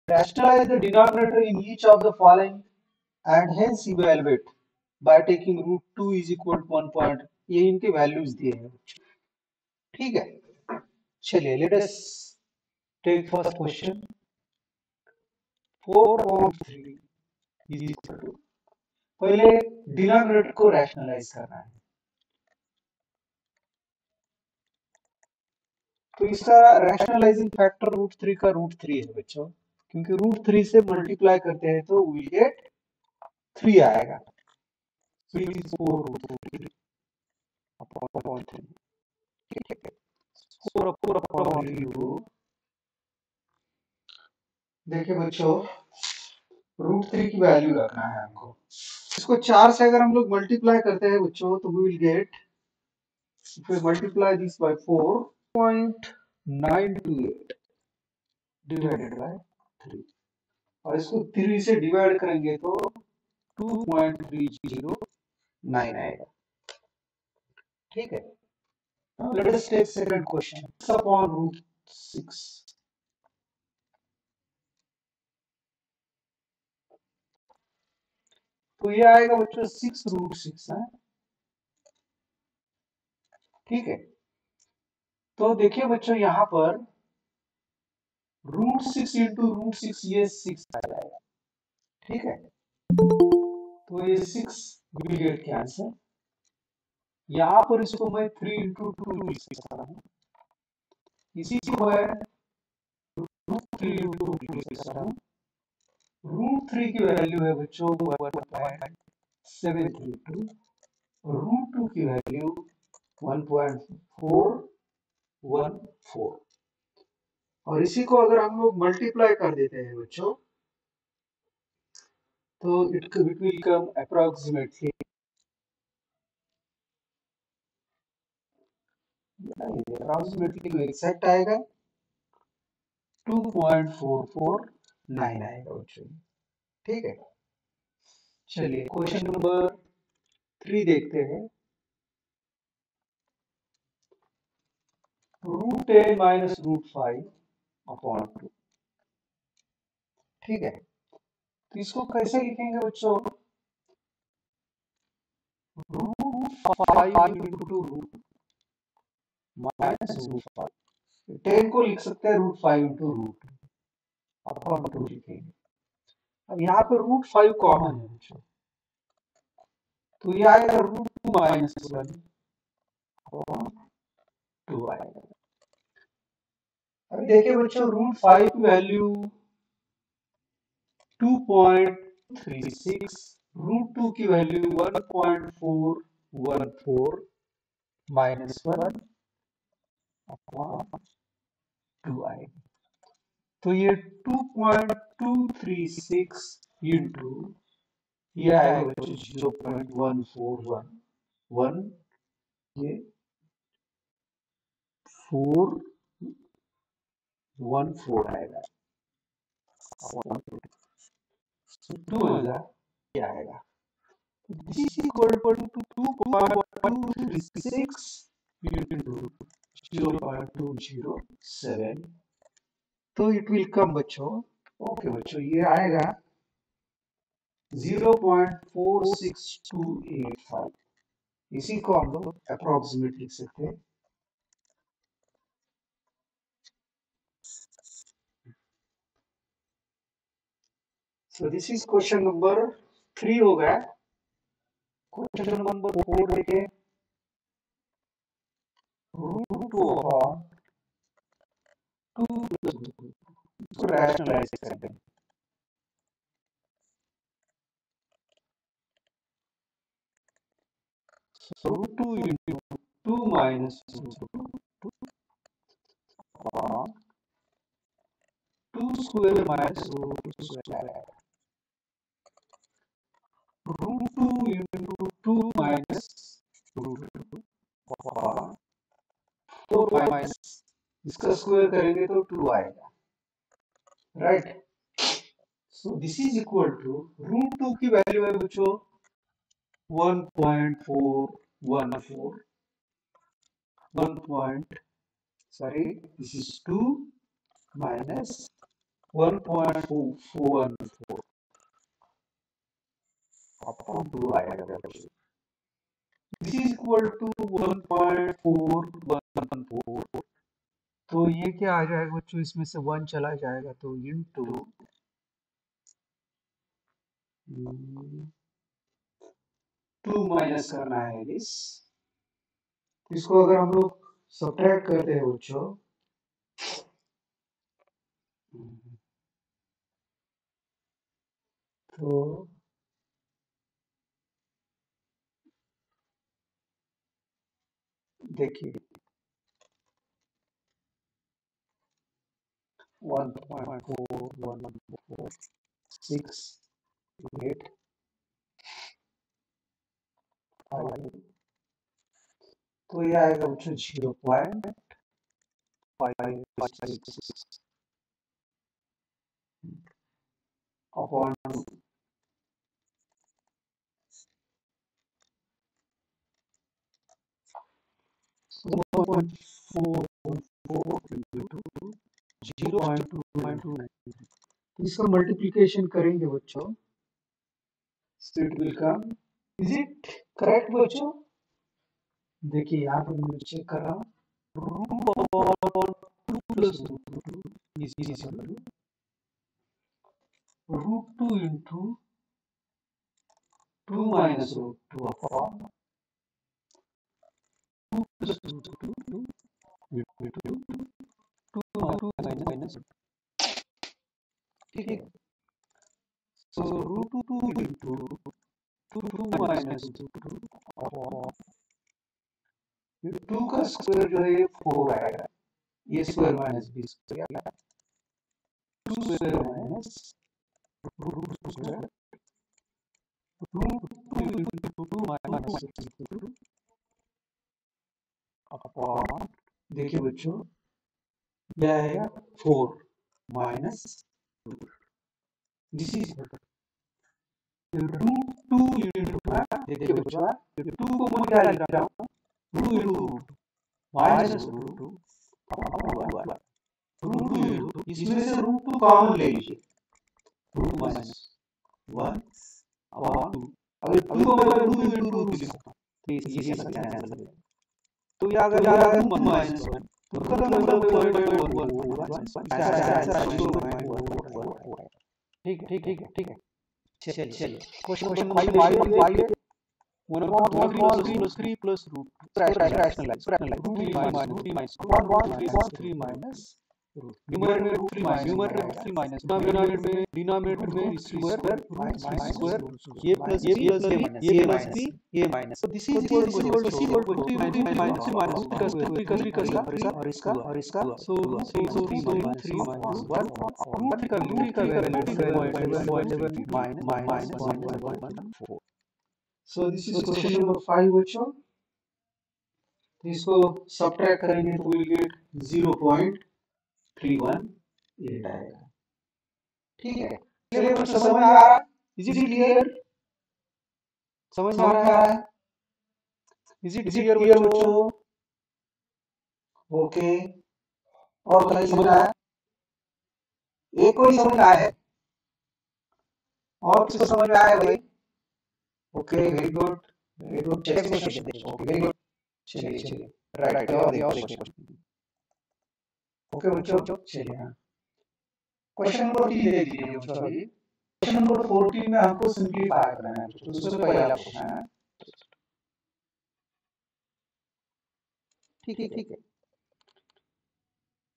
Rationalize the denominator in each of the following and hence evaluate by taking root 2 is equal to 1 point. ये इनके values दिए हैं, ठीक है। चलिए let us take first question. 4/3 is equal to, पहले denominator को rationalise करना है। तो इसका रैशनलाइजिंग फैक्टर रूट 3 का रूट 3 है बच्चों, क्योंकि रूट 3 से मल्टीप्लाई करते हैं तो विल गेट 3 आएगा। So it is 4 root 3 upon 3, ठीक है। 4 upon 3 into, देखिए बच्चों रूट 3 की वैल्यू रखना है हमको। इसको 4 से अगर हम लोग मल्टीप्लाई करते हैं बच्चों तो we will get, if we multiply this by 4.928 divided by 3, और इसको 3 से डिवाइड करेंगे तो 2.309 आएगा, ठीक है। Let us take second question, upon root 6। तो ये आएगा बच्चों 6 रूट 6 है, ठीक है। तो देखिए बच्चों यहाँ पर रूट 6 इंटू रूट 6 ये 6 आ जाएगा, ठीक है। तो ये 6 विल गेट कैंसर। यहाँ पर इसको मैं 3 इंटू 2 लिख सकता हूँ, इसी को मैं रूट 3 इंटू लिख सकता हूँ। रूट 3 की वैल्यू है बच्चों 1.732, रूट 2 की वैल्यू 1.414, और इसी को अगर हम लोग मल्टीप्लाई कर देते हैं बच्चों तो it will come approximately, exact आएगा 2.449 आएगा बच्चों, ठीक है। चलिए क्वेश्चन नंबर 3 देखते हैं। रूट 10 माइनस रूट 5 अपॉन 2, ठीक है। तो इसको कैसे लिखेंगे बच्चों, root 5 into root minus root 5, 10 को लिख सकते हैं रूट 5 इंटू रूट अपॉन 2 लिखेंगे। अब यहाँ पे रूट 5 कॉमन है बच्चों, तो ये आएगा रूट 2 माइनस 1 अपॉन 2 आएगा। अभी देखिए बच्चों रूट 5 की वैल्यू 2.36, रूट 2 की वैल्यू 1.414 माइनस 1 अपॉन 2 आएगी। तो ये 2.236 इंटू ये आएगा बच्चों 0.1411, ये 414 आएगा, 2 ये आएगा। This is equal to 2.236 into 0.207, तो इट विल कम बच्चों, ओके बच्चों ये आएगा 0.46285, इसी को हम लोग अप्रोक्सीमेट लिख सकते हैं। So this is question number 3 हो गया। क्वेश्चन नंबर 4 देखें, रूट 2 अपॉन 2 प्लस 2, इसको रैशनलाइज करते हैं। So root 2 into 2 minus root 2 upon 2 square minus root 2 square आएगा। Root 2 into 2 minus root 2 upon 4 minus, इसका स्क्वायर करेंगे तो 2 आएगा, right. So this is equal to root 2 की वैल्यू है बच्चों 1.414, 1 point, sorry, this is 2 minus 1.414 upon 2 आएगा बच्चों। This is equal to 1.414। तो ये क्या आ जाएगा बच्चों, इसमें से 1 चला जाएगा तो इंटू 2 माइनस करना है दिस। इसको अगर हम लोग सब्ट्रैक्ट करते हैं बच्चों, तो देखिए 1.4146 8 तो ये आएगा बच्चों 0.556 अपॉन 2। इसका मल्टीप्लिकेशन करेंगे बच्चों, it will come. Is it correct बच्चों? देखिए यहाँ पर मैं चेक कर रहा हूँ, √2 into 2 minus √2 upon 2 plus minus, ठीक है। सो √2 इंटू 2 माइनस 2 अपॉन 2 का स्क्वायर जो है 4 आएगा, ये square minus B square, 2 square minus √2 square, √2 into 2 minus 2 upon, देखिए बच्चों यह आएगा 4 माइनस 2, दिस इज √2 इंटू, देखिए बच्चों 2 को मैं क्या लिख रहा हूँ, 2 इंटू माइनस √2 इसमें से √2 कॉमन ले लीजिए, √2 माइनस 1 अपॉन 2, अगर 2 को मैं 2 इंटू √2 लिख सकता हूँ तो ये कैंसिल हो जाएगा। तो ये अगर 2 माइनस 1 तो उसका मतलब 1.1, ठीक है ठीक है ठीक है। चलिए क्वेश्चन नंबर 5 है 1/3 प्लस √2 3 माइनस न्यूमरेटर में √3 माइनस डिनोमिनेटर में स्क्वायर ये प्लस ये माइनस, तो दिस इज इक्वल टू और इसका सो 3 माइनस 1 का minus 1.14। So this is question number 5 बच्चों। इसको सब्ट्रैक्ट करेंगे तो विल गेट 0.318 आएगा, ठीक है। चलिए बच्चों समझ में आ रहा है? Is it clear? समझ में आ रहा है? इज इट क्लियर बच्चों? ओके, और कहीं समझ आया? एक को ही समझ में आया है, और किसको समझ में आया भाई? Okay very good check question, okay very good. चलिए राइट और क्वेश्चन, ओके बच्चों चलिए हाँ क्वेश्चन नंबर 3 देख लीजिए बच्चों। अभी क्वेश्चन नंबर 14 में हमको सिंपलीफाई करना है, तो उसमें पहला क्वेश्चन है, ठीक है।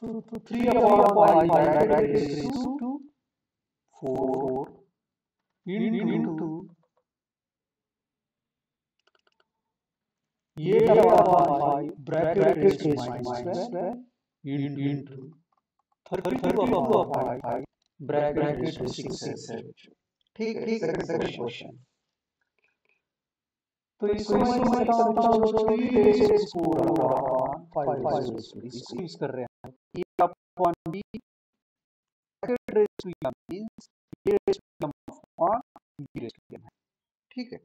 तो 3/5 टू 4 इंटू ये 5 ब्रैकेट इंटू 32/5 ब्रैकेट 6 है, ठीक है। सेकंड क्वेश्चन, तो इसको मैं समझता हूँ बच्चों ये रेस पूरा 5 इसको यूज कर रहे हैं, ये upon b bracket raise to m means ये raise to m upon b raise to m है, ठीक है।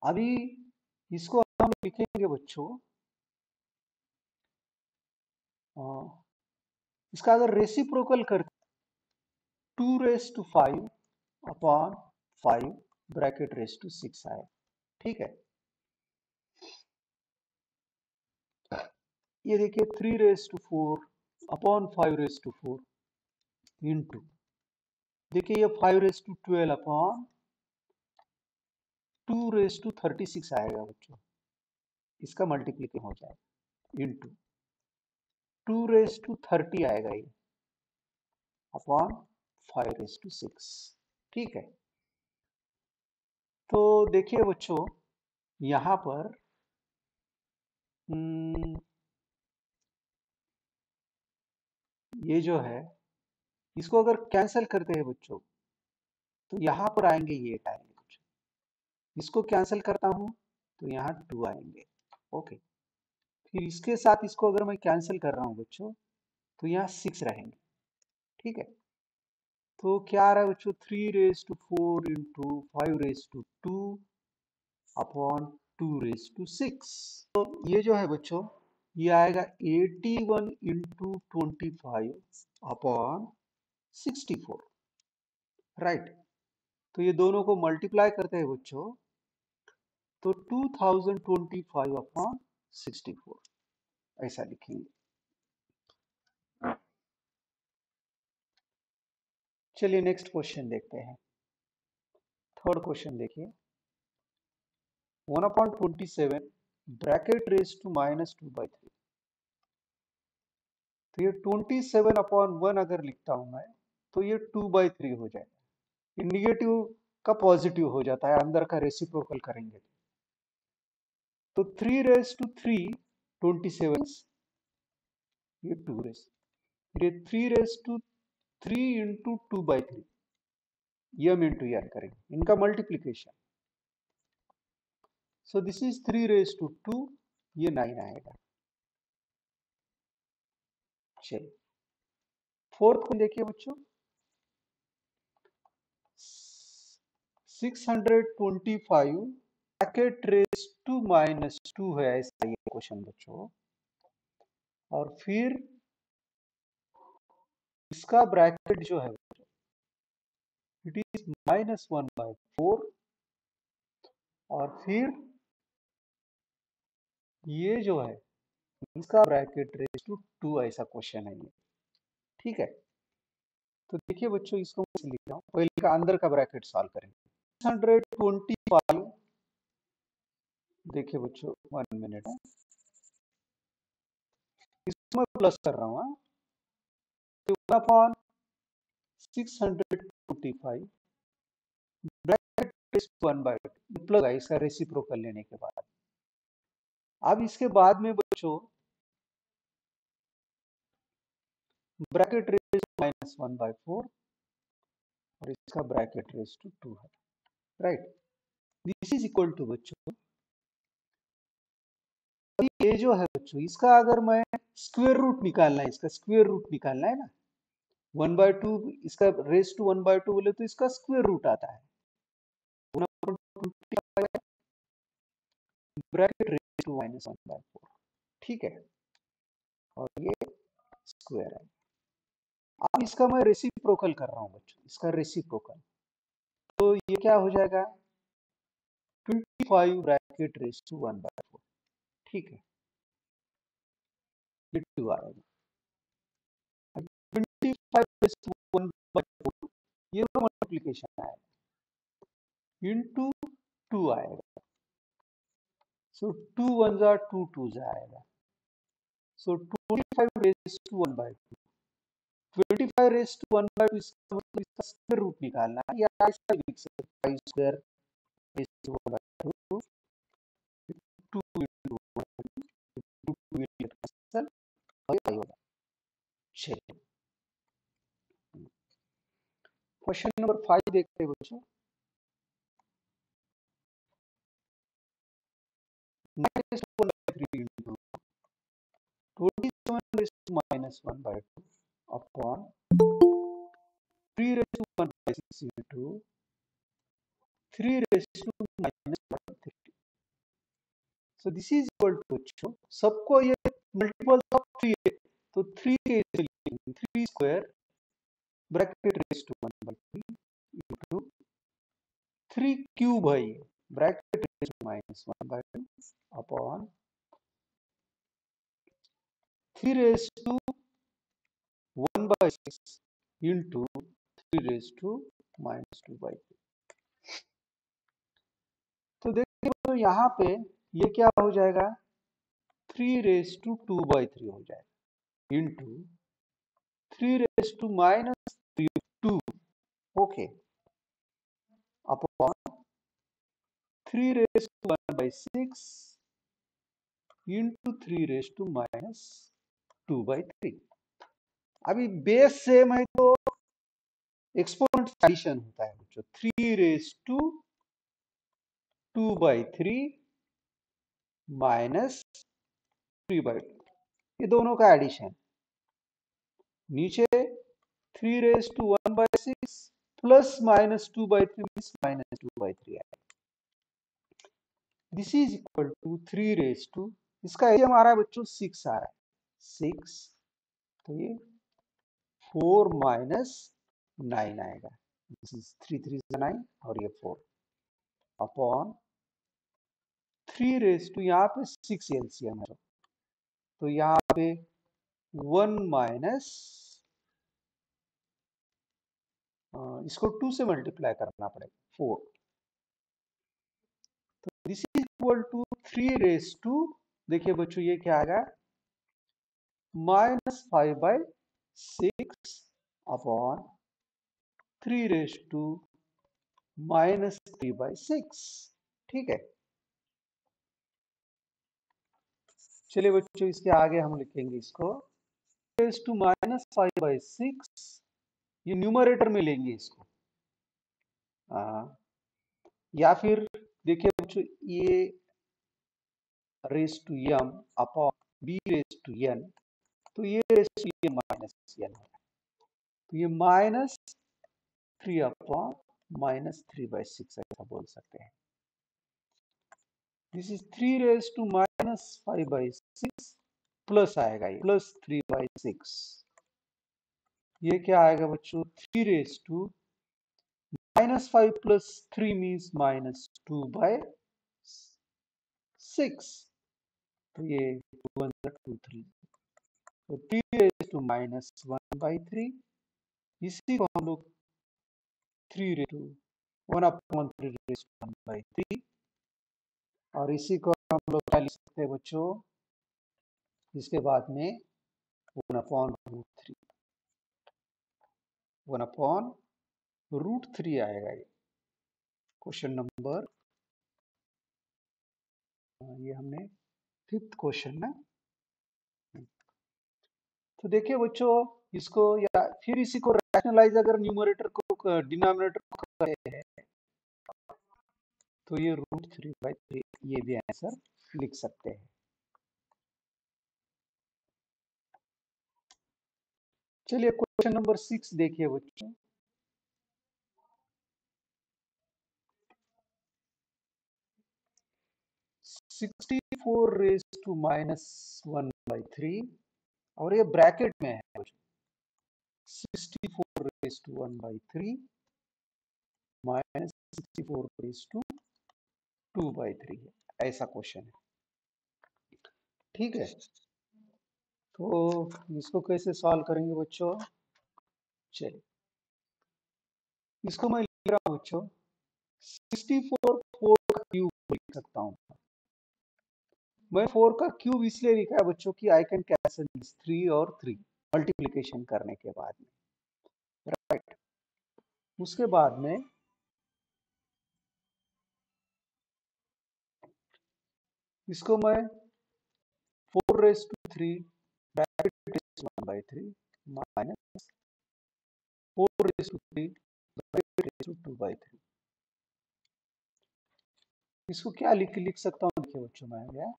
अभी इसको हम लिखेंगे बच्चों इसका अगर रेसिप्रोकल कर 2⁵ अपॉन 5 ब्रैकेट रेस टू 6 आए, ठीक है। ये देखिए 3⁴ अपॉन 5⁴ इंटू, देखिए ये 5⁻12 अपॉन 2�36 आएगा बच्चों, इसका मल्टीप्लीकेशन हो जाएगा इंटू 2⁻30 आएगा ये अपॉन 5�6, ठीक है। तो देखिए बच्चों यहां पर ये जो है इसको अगर कैंसिल करते हैं बच्चों तो यहां पर आएंगे ये 8 आएंगे बच्चों, इसको कैंसिल करता हूं तो यहाँ 2 आएंगे, ओके। फिर इसके साथ इसको अगर मैं कैंसिल कर रहा हूं बच्चों तो यहाँ 6 रहेंगे, ठीक है। तो क्या आ रहा है बच्चों 3⁴ इंटू 5⁻2 अपॉन 2�6। तो ये जो है बच्चों ये आएगा 81 इंटू 25 अपॉन 64, राइट। तो ये दोनों को मल्टीप्लाई करते हैं बच्चों तो 2025 अपॉन 64 ऐसा लिखेंगे। चलिए नेक्स्ट क्वेश्चन देखते हैं। थर्ड क्वेश्चन देखिए 1/27 ब्रैकेट रेज टू -2/3। तो ये 27/1 अगर लिखता हूं मैं तो ये 2/3 हो जाएगा, निगेटिव का पॉजिटिव हो जाता है, अंदर का रेसिप्रोकल करेंगे तो 3⁵ 27 ये 2 ये 3⁵ इंटू 2/3 यम इंटू एन करेंगे, इनका मल्टीप्लीकेशन। सो दिस इज 3⁵2, ये 9 आएगा। चलिए फोर्थ को देखिए बच्चों 625 ब्रैकेट रेज टू -2 है, ऐसा ये क्वेश्चन बच्चों। और फिर इसका ब्रैकेट जो है इट इज -1/4 और फिर ये जो है इसका ब्रैकेट रेज टू 2 ऐसा क्वेश्चन है ये, ठीक है। तो देखिए बच्चों इसको मैं लिख रहा हूं, पहले का अंदर का ब्रैकेट सॉल्व करेंगे। 625 देखिए बच्चों 1 मिनट है, इसको मैं प्लस कर रहा हूँ 1/625 ब्रैकेट 1/2 प्लस इसका रेसिप्रोकल लेने के बाद। अब इसके बाद में बच्चों ब्रैकेट रेज -1/4 और इसका ब्रैकेट रेज टू 2 है, right. This is equal to बच्चों ये जो है बच्चों इसका अगर मैं स्क्वायर रूट निकालना है, इसका स्क्वायर रूट निकालना है ना 1/2, इसका रेज टू 1/2 बोले तो इसका स्क्वायर रूट आता है ब्रैकेट रेज टू -1/4, ठीक है। और ये स्क्वायर है। अब इसका मैं रेसिप्रोकल कर रहा हूं बच्चों, इसका रेसिप्रोकल तो ये क्या हो जाएगा 25 ब्रैकेट रेज टू 1/4, ठीक है। ये 2 आएगा 25 रेज टू 1/4, ये मल्टीप्लिकेशन आएगा इंटू 2 आएगा। सो 2 1 जा 2 2 जा आएगा। सो 25 रेज टू 1/2, 25 रेज टू 1/2 इसका मतलब इसका स्क्वायर रूट निकालना है, या ऐसा लिख सकते हैं 5 square raise to 1/2 2 into 2 cancel और ये होगा। चलिए क्वेश्चन नंबर 5 देखते हैं बच्चों। 9⁻³ into 27⁻1/2 upon 3⁻1/6 into 3⁻⁻3। So this is equal to बच्चों सबको ये मल्टीपल ऑफ 3 है तो 3 के 3 square bracket raise to 1 by 3 into 3 cube है bracket raise to minus 1 by 2 upon 3 raise to 1 by 6 into 3 raise to minus 2 by 2। तो देखिए तो यहाँ पे ये क्या हो जाएगा 3 रेज टू 2 बाई 3 हो जाएगा into 3 raise to minus 2 okay upon 3 raise to 1 by 6 into 3 raise to minus 2 by 3। अभी बेस सेम है तो एक्सपोनेंट एडिशन होता है बच्चों 3 raise to 2 by 3 minus 3 by 2, ये दोनों का एडिशन। नीचे 3 raise to 1 by 6 plus minus 2 by 3 means minus 2 by 3 है। This is equal to 3 raise to, इसका एरिया हमारा है बच्चों 6 आ रहा है 6, तो ये 4 माइनस 9 आएगा। दिस इज 3 3 9 और ये 4 अपॉन 3 रेज टू, यहाँ पे 6 एलसीएम है तो यहाँ पे 1 माइनस, इसको 2 से मल्टीप्लाई करना पड़ेगा 4, तो this is equal to 3 raise to, देखिए बच्चों ये क्या आएगा minus 5 by 6 upon 3 raise to minus 3 by 6। ठीक है, चलिए बच्चों इसके आगे हम लिखेंगे इसको रेज टू माइनस 5 बाई 6, ये न्यूमरेटर में लेंगे इसको। या फिर देखिए बच्चों ये raise to M upon B raise to N, तो ये raise to N minus N है, तो ये माइनस 3 अपॉन माइनस 3 बाई 6 ऐसा बोल सकते हैं। This is 3 raise to minus 5 by 6 plus आएगा ये प्लस 3 बाई 6, ये क्या आएगा बच्चों 3 raise to minus 5 plus 3 means minus 2 by 6, तो ये 2 2 3, तो 3 रेज टू माइनस 1 बाई 3, इसी को हम लोग 3 raise to 1 upon 3 raise to 1 by 3, और इसी को हम लोग क्या लिख सकते हैं बच्चों, इसके बाद में 1 अपॉन रूट 3, 1 अपॉन रूट 3 आएगा ये क्वेश्चन नंबर, ये हमने 5th क्वेश्चन ना। तो देखिए बच्चों इसको, या फिर इसी को रैशनलाइज अगर न्यूमरेटर को डिनोमिनेटर को करते हैं तो ये रूट 3 बाई 3 ये भी आंसर लिख सकते हैं। चलिए क्वेश्चन नंबर 6 देखिए बच्चों, sixty four raise to minus 1 by 3, और ये ब्रैकेट में है बच्चों 64 raise to 1 by 3 minus 64 raise to 2 by 3, ऐसा क्वेश्चन है। ठीक है, तो इसको कैसे सॉल्व करेंगे बच्चों, चलिए इसको मैं लिख रहा हूं बच्चों 64 4 का क्यूब लिख सकता हूं। मैं 4 का क्यूब इसलिए लिखा है बच्चों कि आई कैन कैंसिल 3 और 3 मल्टीप्लिकेशन करने के बाद में, राइट। उसके बाद में इसको मैं 4 raise to 3 bracket 1 by 3 minus 4 raise to 3 bracket 2 by 3, इसको क्या लिख सकता हूँ देखिए बच्चों मैं क्या,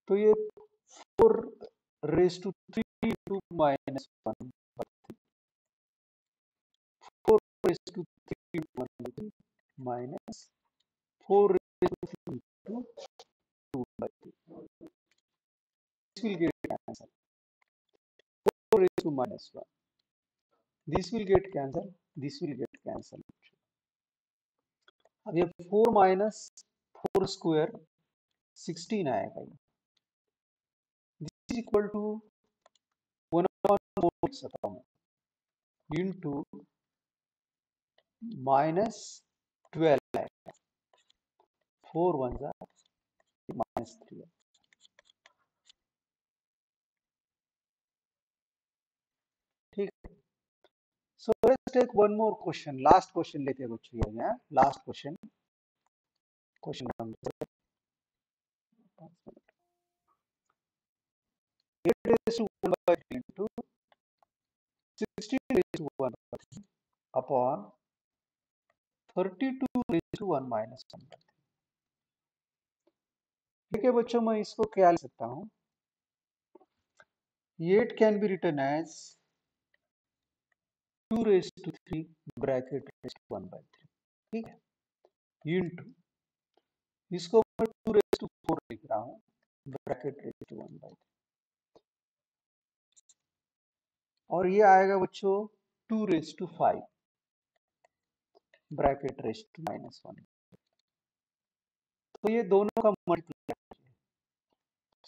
तो ये 4 raise to 3 to minus 1 4 raise to 3 minus 4 raise to 2 by 3, this will give an answer raised to minus 1. This will get cancelled. This will get cancelled. अब ये 4 minus 4 square 16 आएगा. This is equal to 1 लिख सकता हूँ into minus 12 आएगा. 4 1s are minus 3. ठीक है. So let's take one more question. Last question लेते हैं बच्चों ये. Last question. Question number 8 raised to 1 by 3 into 16 raised to 1 by 3 upon 32 raised to 1 minus 1 by 3. ठीक है बच्चों, मैं इसको क्या लिख सकता हूँ? 8 can be written as 2 raised to 3 bracket raised to 1 by 3. ठीक है. Into इसको मैं 2 raised to 4 लिख रहा हूँ bracket raised to 1 by 3. और ये आएगा बच्चों 2 raised to 5 bracket raised to minus 1. तो ये दोनों का multiply.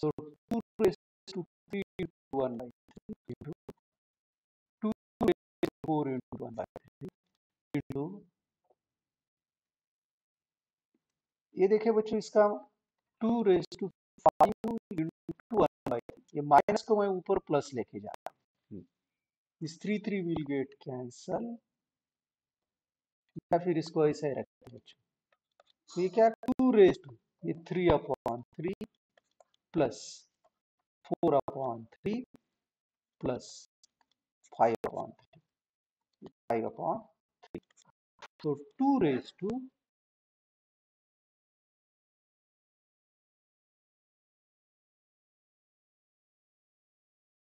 So 2 raised to 3 into 1 by 3 into 2 raised to 4 into 1 by 3 into ये देखिए बच्चों इसका 2 raised to 5 into 1 by 3. ये माइनस को मैं ऊपर प्लस लेके जा रहा हूँ. इस 3 will get cancel या फिर इसको ऐसा ही रखते हैं बच्चों. तो ये क्या 2 raised to ये 3 upon 3 plus 4 upon 3 plus 5 upon 3. 5 upon 3. So 2 raised to